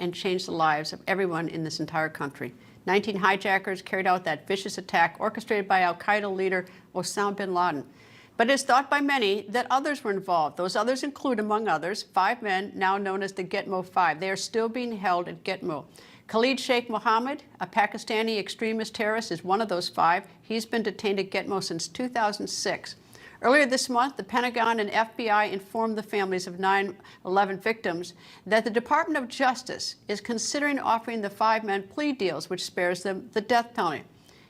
and changed the lives of everyone in this entire country. 19 hijackers carried out that vicious attack orchestrated by al-Qaeda leader Osama bin Laden. But it is thought by many that others were involved. Those others include, among others, 5 men now known as the Gitmo 5. They are still being held at Gitmo. Khalid Sheikh Mohammed, a Pakistani extremist terrorist, is one of those 5. He's been detained at Gitmo since 2006. Earlier this month, the Pentagon and FBI informed the families of 9/11 victims that the Department of Justice is considering offering the 5 men plea deals, which spares them the death penalty.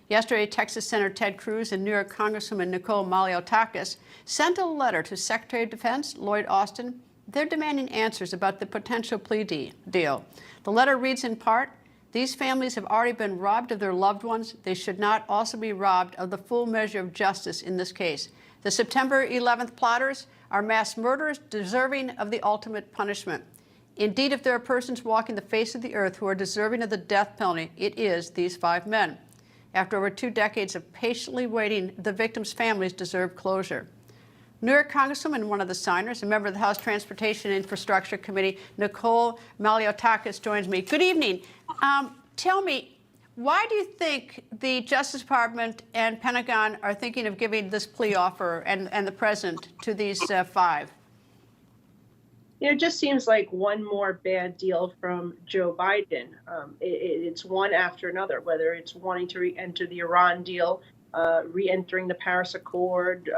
Yesterday, Texas Senator Ted Cruz and New York Congresswoman Nicole Malliotakis sent a letter to Secretary of Defense Lloyd Austin. They're demanding answers about the potential plea deal. The letter reads in part, "These families have already been robbed of their loved ones. They should not also be robbed of the full measure of justice in this case. The September 11th plotters are mass murderers deserving of the ultimate punishment. Indeed, if there are persons walking the face of the earth who are deserving of the death penalty, it is these 5 men. After over 2 decades of patiently waiting, the victims' families deserve closure." New York Congresswoman, one of the signers, a member of the House Transportation and Infrastructure Committee, Nicole Malliotakis, joins me. Good evening. Tell me, why do you think the Justice Department and Pentagon are thinking of giving this plea offer and the president to these 5? It just seems like one more bad deal from Joe Biden. It's one after another, whether it's wanting to re-enter the Iran deal, re-entering the Paris Accord,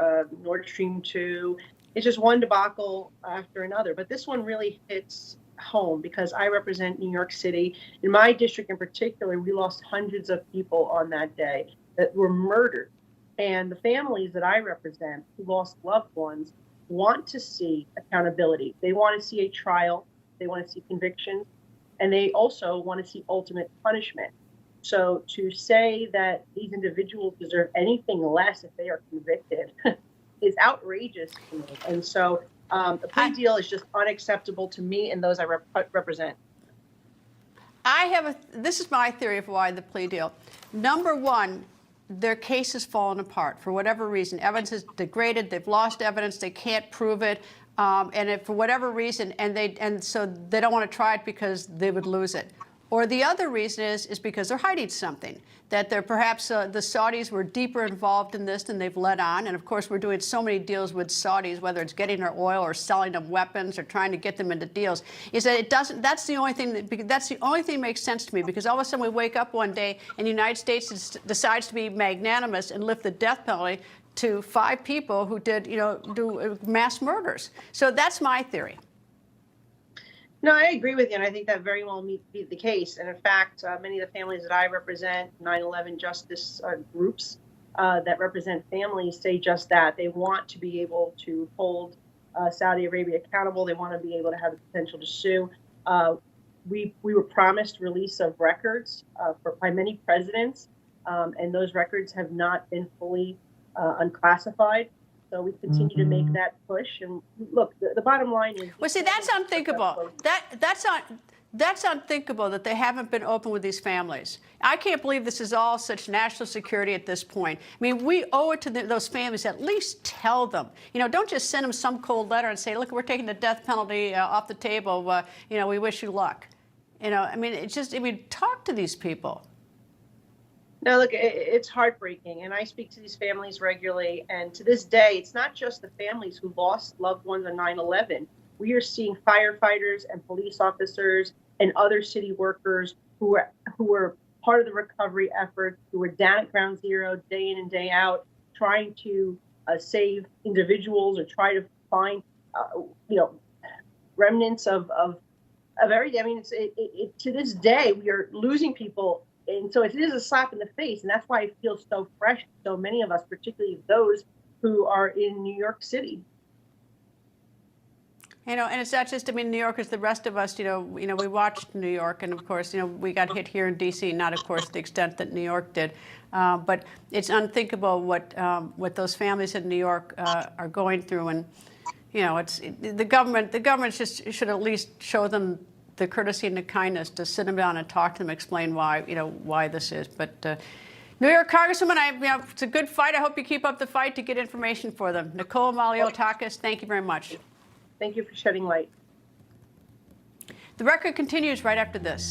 Nord Stream 2. It's just one debacle after another. But this one really hits home because I represent New York City. In my district in particular, we lost hundreds of people on that day that were murdered. And the families that I represent who lost loved ones want to see accountability. They want to see a trial. They want to see convictions. And they also want to see ultimate punishment. So to say that these individuals deserve anything less if they are convicted is outrageous to me. And so the plea deal is just unacceptable to me and those I represent. This is my theory of why the plea deal. Number one, their case has fallen apart for whatever reason. Evidence is degraded. They've lost evidence. They can't prove it. For whatever reason, so they don't want to try it because they would lose it. Or the other reason is because they're hiding something, that they're perhaps the Saudis were deeper involved in this than they've let on. And of course, we're doing so many deals with Saudis, whether it's getting their oil or selling them weapons or trying to get them into deals, is that it doesn't, that's the only thing that makes sense to me, because all of a sudden we wake up one day and the United States decides to be magnanimous and lift the death penalty to 5 people who did, do mass murders. So that's my theory. No, I agree with you, and I think that very well may be the case. And in fact, many of the families that I represent, 9/11 justice groups that represent families, say just that. They want to be able to hold Saudi Arabia accountable. They want to be able to have the potential to sue. We were promised release of records by many presidents, and those records have not been fully unclassified. So we continue to make that push. And look, the bottom line is... Well, see, that's unthinkable. That's unthinkable that they haven't been open with these families. I can't believe this is all such national security at this point. I mean, we owe it to those families. At least tell them. Don't just send them some cold letter and say, look, we're taking the death penalty off the table. We wish you luck. Talk to these people. No, look, it's heartbreaking, and I speak to these families regularly, and to this day, it's not just the families who lost loved ones on 9/11. We are seeing firefighters and police officers and other city workers who were part of the recovery efforts, who were down at Ground Zero day in and day out, trying to save individuals or try to find, remnants of everything. I mean, to this day, we are losing people. And so it is a slap in the face, and that's why it feels so fresh to so many of us, particularly those who are in New York City. And it's not just, New York is the rest of us, we watched New York, and of course, we got hit here in D.C., not, of course, the extent that New York did. But it's unthinkable what those families in New York are going through. And, the government just should at least show them the courtesy and the kindness to sit them down and talk to them, explain why this is. But New York Congresswoman, it's a good fight. I hope you keep up the fight to get information for them. Nicole Malliotakis, thank you very much. Thank you for shedding light. The record continues right after this.